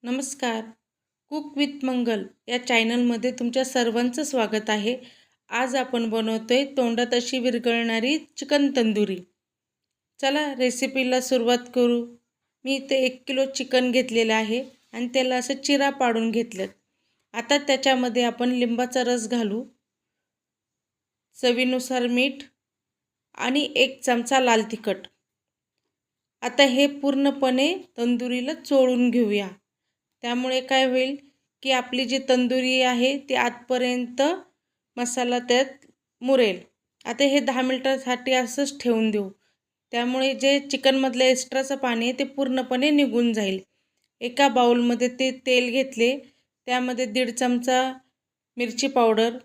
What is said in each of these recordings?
नमस्कार. Cook with मंगल या चॅनलमध्ये तुमच्या सर्वांचं स्वागत आहे. आज आपण बनवतोय तोंडात अशी विरघळणारी चिकन तंदुरी. चला रेसिपीला सुरुवात करू. मी इथे 1 किलो चिकन घेतलेलं आहे आणि त्याला असं चिरा पाडून घेतलं. आता त्याच्यामध्ये आपण लिंबाचा रस घालू, चवीनुसार मीठ आणि 1 चमचा लाल तिखट. आता हे पूर्णपणे तंदुरीला चोळून घेऊया. त्यामुळे काय होईल की आपली जी तंदुरी आहे ती आतपर्यंत मसाला त्यात मुरेल. आता हे 10 मिनिटांसाठी असंच ठेवून देऊ. त्यामुळे जे चिकनमधलं एक्स्ट्राचं पाणी आहे ते पूर्णपणे निघून जाईल. एका बाउलमध्ये ते तेल घेतले, त्यामध्ये 1.5 चमचा मिरची पावडर,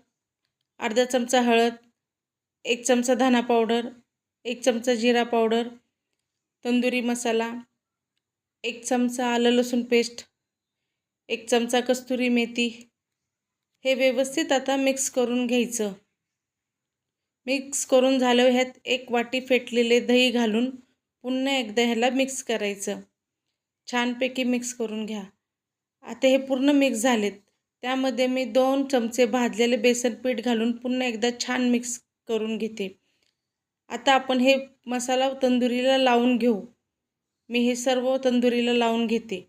अर्धा चमचा हळद, 1 चमचा धना पावडर, 1 चमचा जिरा पावडर, तंदुरी मसाला, 1 चमचा आलं लसूण पेस्ट, 1 चमचा कस्तुरी मेथी. हे व्यवस्थित आता मिक्स करून घ्यायचं. मिक्स करून झाल्यावर ह्यात 1 वाटी फेटलेले दही घालून पुन्हा एकदा ह्याला मिक्स करायचं. छानपैकी मिक्स करून घ्या. आता हे पूर्ण मिक्स झालेत. त्यामध्ये मी 2 चमचे भाजलेले बेसन पीठ घालून पुन्हा एकदा छान मिक्स करून घेते. आता आपण हे मसाला तंदुरीला लावून घेऊ. मी हे सर्व तंदुरीला लावून घेते.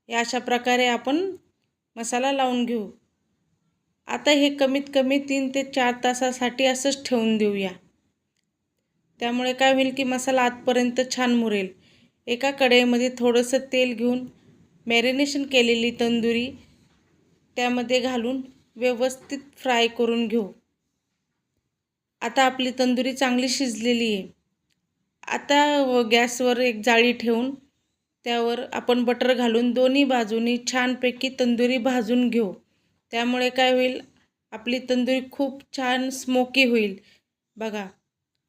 या अशा प्रकारे आपण मसाला लावून घेऊ. आता हे कमीत कमी 3 ते 4 तासासाठी असंच ठेवून देऊया. त्यामुळे काय होईल की मसाला आतपर्यंत छान मुरेल. एका कढईमध्ये थोडंसं तेल घेऊन मॅरिनेशन केलेली तंदुरी त्यामध्ये घालून व्यवस्थित फ्राय करून घेऊ. आता आपली तंदुरी चांगली शिजलेली आहे. आता गॅसवर एक जाळी ठेवून त्यावर आपण बटर घालून दोन्ही बाजूनी छानपैकी तंदुरी भाजून घेऊ. त्यामुळे काय होईल, आपली तंदुरी खूप छान स्मोकी होईल. बघा,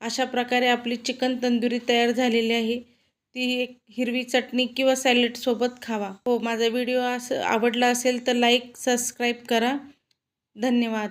अशा प्रकारे आपली चिकन तंदुरी तयार झालेली आहे. ती एक हिरवी चटणी किंवा सॅलडसोबत खावा. माझा व्हिडिओ आवडला असेल तर लाईक, सबस्क्राईब करा. धन्यवाद.